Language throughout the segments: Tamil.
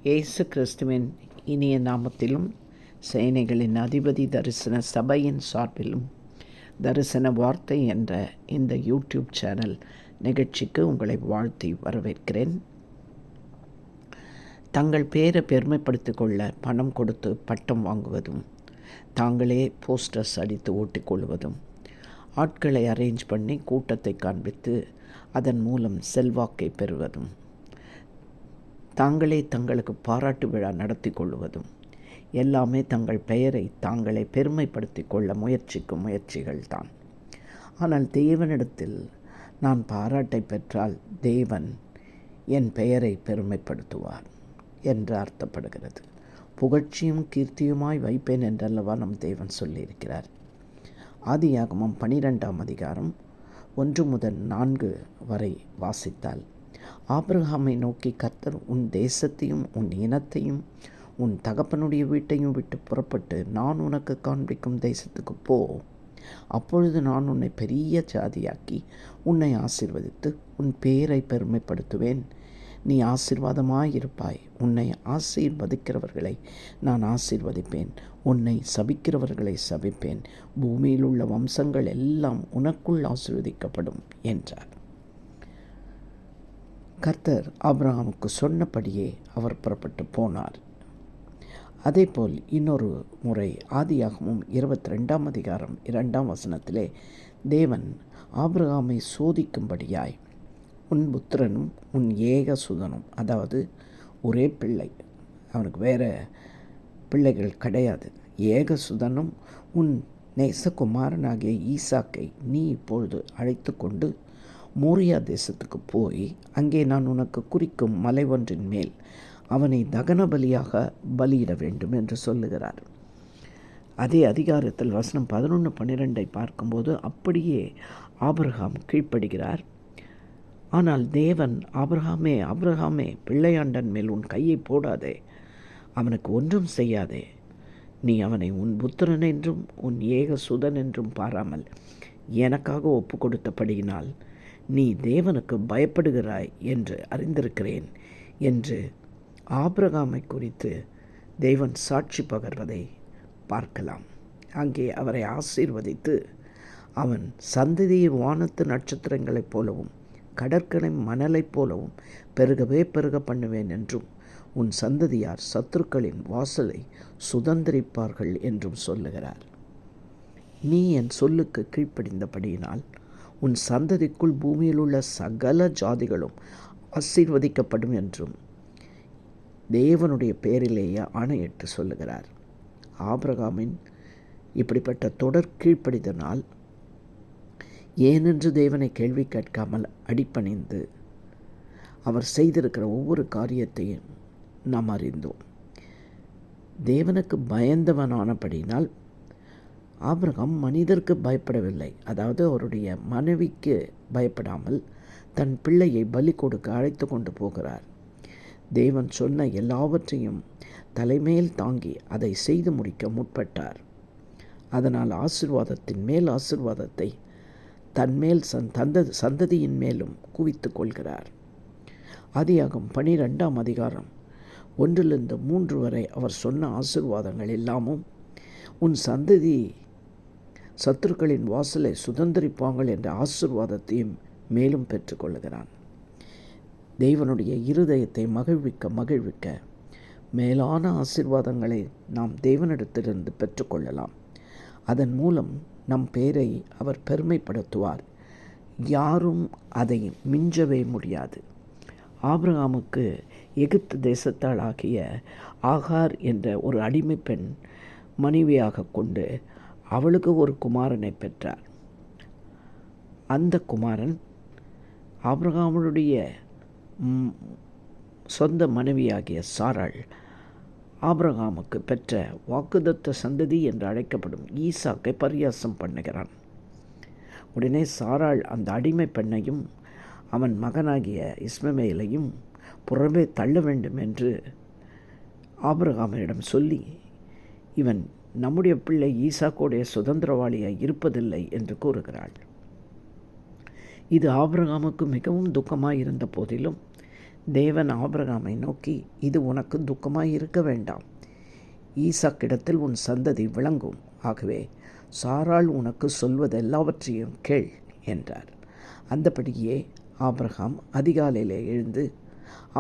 இயேசு கிறிஸ்துவின் இனிய நாமத்திலும் சேனைகளின் அதிபதி தரிசன சபையின் சார்பிலும் தரிசன வார்த்தை என்ற இந்த யூடியூப் சேனல் நிகழ்ச்சிக்கு உங்களை வாழ்த்தி வரவேற்கிறேன். தங்கள் பேரை பெருமைப்படுத்திக் கொள்ள பணம் கொடுத்து பட்டம் வாங்குவதும், தாங்களே போஸ்டர்ஸ் அடித்து ஓட்டிக்கொள்வதும், ஆட்களை அரேஞ்ச் பண்ணி கூட்டத்தை காண்பித்து அதன் மூலம் செல்வாக்கை பெறுவதும், தாங்களே தங்களுக்கு பாராட்டு விழா நடத்தி கொள்வதும் எல்லாமே தங்கள் பெயரை தாங்களே பெருமைப்படுத்தி கொள்ள முயற்சிக்கும் முயற்சிகள்தான். ஆனால் தேவனிடத்தில் நான் பாராட்டை பெற்றால் தேவன் என் பெயரை பெருமைப்படுத்துவார் என்று அர்த்தப்படுகிறது. புகழ்ச்சியும் கீர்த்தியுமாய் வைப்பேன் என்றல்லவா நம் தேவன் சொல்லியிருக்கிறார். ஆதியாகமம் 12ஆம் அதிகாரம் 1 முதல் 4 வரை வாசித்தால், ஆபிரகாமை நோக்கி கர்த்தர், உன் தேசத்தையும் உன் இனத்தையும் உன் தகப்பனுடைய வீட்டையும் விட்டு புறப்பட்டு நான் உனக்கு காண்பிக்கும் தேசத்துக்கு போ. அப்பொழுது நான் உன்னை பெரிய ஜாதியாக்கி உன்னை ஆசீர்வதித்து உன் பேரை பெருமைப்படுத்துவேன். நீ ஆசீர்வாதமாயிருப்பாய். உன்னை ஆசீர்வதிக்கிறவர்களை நான் ஆசீர்வதிப்பேன், உன்னை சபிக்கிறவர்களை சபிப்பேன். பூமியில் உள்ள வம்சங்கள் எல்லாம் உனக்குள் ஆசீர்வதிக்கப்படும் என்றார். கர்த்தர் ஆபிரகாமுக்கு சொன்னபடியே அவர் புறப்பட்டு போனார். அதேபோல் இன்னொரு முறை ஆதியாகமம் 22ஆம் அதிகாரம் 2ஆம் வசனத்திலே தேவன் ஆபிரகாமை சோதிக்கும்படியாய், உன் புத்திரனும் உன் ஏக சுதனும், அதாவது ஒரே பிள்ளை, அவனுக்கு வேறு பிள்ளைகள் கிடையாது, ஏக சுதனும் உன் நேசகுமாரனாகிய ஈசாக்கை நீ இப்பொழுது அழைத்து கொண்டு மோரியா தேசத்துக்கு போய் அங்கே நான் உனக்கு குறிக்கும் மலை ஒன்றின் மேல் அவனை தகன பலியாக பலியிட வேண்டும் என்று சொல்லுகிறார். அதே அதிகாரத்தில் வசனம் 11-12 பார்க்கும்போது அப்படியே ஆபிரகாம் கீழ்ப்படுகிறார். ஆனால் தேவன், ஆபிரகாமே ஆபிரகாமே, பிள்ளையாண்டன் மேல் உன் கையை போடாதே, அவனுக்கு ஒன்றும் செய்யாதே. நீ அவனை உன் புத்திரன் என்றும் உன் ஏக சுதன் என்றும் பாராமல் எனக்காக ஒப்பு கொடுத்தபடியினால் நீ தேவனுக்கு பயப்படுகிறாய் என்று அறிந்திருக்கிறேன் என்று ஆபிரகாமை குறித்து தேவன் சாட்சி பகர்வதை பார்க்கலாம். அங்கே அவரை ஆசீர்வதித்து, அவன் சந்ததியை வானத்து நட்சத்திரங்களைப் போலவும் கடற்கரை மணலைப் போலவும் பெருகவே பெருக பண்ணுவேன் என்றும், உன் சந்ததியார் சத்துருக்களின் வாசலை சுதந்திரிப்பார்கள் என்றும் சொல்லுகிறார். நீ என் சொல்லுக்கு கீழ்ப்படிந்தபடியினால் உன் சந்ததிக்குள் பூமியில் உள்ள சகல ஜாதிகளும் ஆசீர்வதிக்கப்படும் என்றும் தேவனுடைய பேரிலேயே ஆணையிட்டு சொல்லுகிறார். ஆபிரகாமின் இப்படிப்பட்ட தொடர் கீழ்ப்படிதனால் ஏனென்று தேவனை கேள்வி கேட்காமல் அடிபணிந்து அவர் செய்திருக்கிற ஒவ்வொரு காரியத்தையும் நாம் அறிந்தோம். தேவனுக்கு பயந்தவனானபடியினால் ஆபிரகாம் மனிதருக்கு பயப்படவில்லை. அதாவது அவருடைய மனைவிக்கு பயப்படாமல் தன் பிள்ளையை பலி கொடுக்க அழைத்து கொண்டு போகிறார். தேவன் சொன்ன எல்லாவற்றையும் தலைமேல் தாங்கி அதை செய்து முடிக்க முற்பட்டார். அதனால் ஆசீர்வாதத்தின் மேல் ஆசீர்வாதத்தை தன்மேல் சந்ததியின் மேலும் குவித்து கொள்கிறார். ஆதியாகமம் 12ஆம் அதிகாரம் 1-3 வரை அவர் சொன்ன ஆசீர்வாதங்கள் எல்லாமும் உன் சந்ததி சத்துருக்களின் வாசலை சுதந்திரிப்பாங்கள் என்ற ஆசீர்வாதத்தையும் மேலும் பெற்றுக்கொள்கிறான். தேவனுடைய இருதயத்தை மகிழ்விக்க மேலான ஆசீர்வாதங்களை நாம் தேவனிடத்திலிருந்து பெற்றுக்கொள்ளலாம். அதன் மூலம் நம் பேரை அவர் பெருமைப்படுத்துவார். யாரும் அதை மிஞ்சவே முடியாது. ஆபிரகாமுக்கு எகிப்து தேசத்தால் ஆகிய ஆகார் என்ற ஒரு அடிமை பெண் மனைவியாக கொண்டு அவளுக்கு ஒரு குமாரனை பெற்றார். அந்த குமாரன் ஆபிரகாமுடைய சொந்த மனைவியாகிய சாராள் ஆபிரகாமுக்கு பெற்ற வாக்குதத்த சந்ததி என்று அழைக்கப்படும் ஈசாக்கை பரியாசம் பண்ணுகிறான். உடனே சாராள் அந்த அடிமை பெண்ணையும் அவன் மகனாகிய இஸ்மவேலையும் புறம்பே தள்ள வேண்டும் என்று ஆபிரகாமிடம் சொல்லி, இவன் நம்முடைய பிள்ளை ஈசாக்கோடைய சுதந்திரவாளியாய் இருப்பதில்லை என்று கூறுகிறாள். இது ஆபிரகாமுக்கு மிகவும் துக்கமாக இருந்த போதிலும் தேவன் ஆபிரகாமை நோக்கி, இது உனக்கு துக்கமாய் இருக்க வேண்டாம், ஈசாக்கிடத்தில் உன் சந்ததி விளங்கும், ஆகவே சாராள் உனக்கு சொல்வதெல்லாவற்றையும் கேள் என்றார். அந்தபடியே ஆபிரகாம் அதிகாலையில் எழுந்து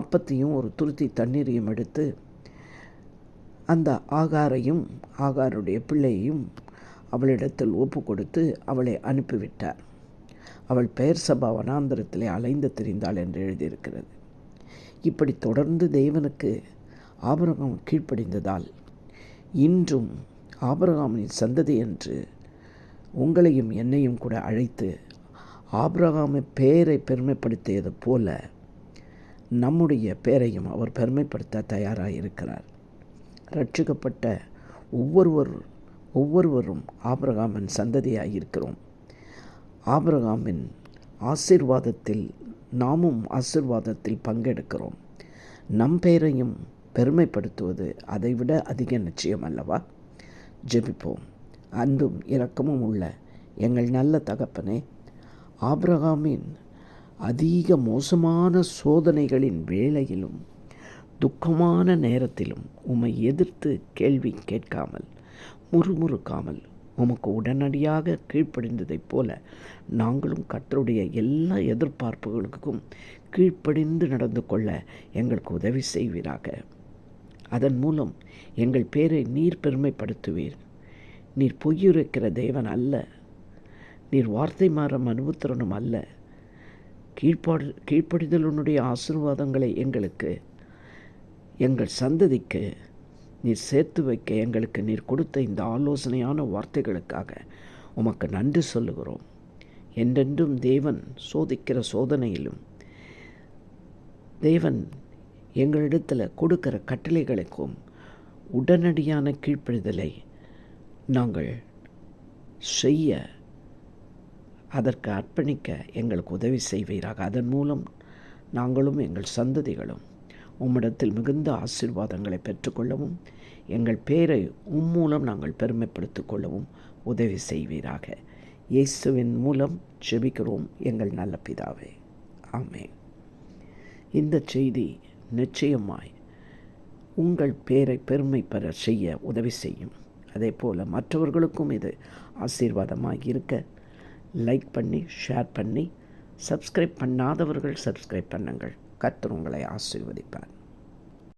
அப்பத்தையும் ஒரு துருத்தி தண்ணீரையும் எடுத்து அந்த ஆகாரையும் ஆகாருடைய பிள்ளையையும் அவளிடத்தில் ஒப்பு கொடுத்து அவளை அனுப்பிவிட்டார். அவள் பெயர்சபா வனாந்தரத்திலே அலைந்து திரிந்தாள் என்று எழுதியிருக்கிறது. இப்படி தொடர்ந்து தேவனுக்கு ஆபிரகாம் கீழ்ப்படிந்ததால் இன்றும் ஆபிரகாமின் சந்ததி என்று உங்களையும் என்னையும் கூட அழைத்து ஆபிரகாமின் பெயரை பெருமைப்படுத்தியது போல நம்முடைய பெயரையும் அவர் பெருமைப்படுத்த தயாராக இருக்கிறார். ரட்சிக்கப்பட்ட ஒவ்வொருவரும் ஆபிரகாமின் சந்ததியாக இருக்கிறோம். ஆபிரகாமின் ஆசீர்வாதத்தில் நாமும் ஆசீர்வாதத்தில் பங்கெடுக்கிறோம். நம் பெயரையும் பெருமைப்படுத்துவது அதைவிட அதிக நிச்சயம் அல்லவா? ஜெபிப்போம். அன்பும் இரக்கமும் உள்ள எங்கள் நல்ல தகப்பனே, ஆபிரகாமின் அதிக மோசமான சோதனைகளின் வேளையிலும் துக்கமான நேரத்திலும் உம்மை எதிர்த்து கேள்வி கேட்காமல் முறுமுறுக்காமல் உமக்கு உடனடியாக கீழ்ப்படிந்ததைப் போல நாங்களும் கர்த்தருடைய எல்லா எதிர்பார்ப்புகளுக்கும் கீழ்ப்படிந்து நடந்து கொள்ள எங்களுக்கு உதவி செய்வீராக. அதன் மூலம் எங்கள் பேரை நீர் பெருமைப்படுத்துவீர். நீர் பொய்யுரைக்கிற தேவன் அல்ல, நீர் வார்த்தை மாறும் அனுபவத்திறனும் அல்ல. கீழ்ப்படிதலுடைய ஆசீர்வாதங்களை எங்களுக்கு, எங்கள் சந்ததிக்கு நீர் சேர்த்து வைக்க எங்களுக்கு நீர் கொடுத்த இந்த ஆலோசனையான வார்த்தைகளுக்காக உமக்கு நன்றி சொல்லுகிறோம். என்றென்றும் தேவன் சோதிக்கிற சோதனையிலும் தேவன் எங்களிடத்தில் கொடுக்கிற கட்டளைகளுக்கும் உடனடியான கீழ்ப்படிதலை நாங்கள் செய்ய, அதற்கு அர்ப்பணிக்க எங்களுக்கு உதவி செய்வீராக. அதன் மூலம் நாங்களும் எங்கள் சந்ததிகளும் உம்மிடத்தில் மிகுந்த ஆசீர்வாதங்களை பெற்றுக்கொள்ளவும் எங்கள் பேரை மூலம் நாங்கள் பெருமைப்படுத்திக் கொள்ளவும் உதவி செய்வீராக. இயேசுவின் மூலம் ஜெபிக்கிறோம் எங்கள் நல்ல பிதாவே, ஆமென். இந்த செய்தி நிச்சயமாய் உங்கள் பேரை பெருமை பெற செய்ய உதவி செய்யும். அதே போல் மற்றவர்களுக்கும் இது ஆசீர்வாதமாக இருக்க லைக் பண்ணி ஷேர் பண்ணி சப்ஸ்கிரைப் பண்ணாதவர்கள் சப்ஸ்கிரைப் பண்ணுங்கள். கர்த்தர் உங்களை ஆசீர்வதிப்பார்.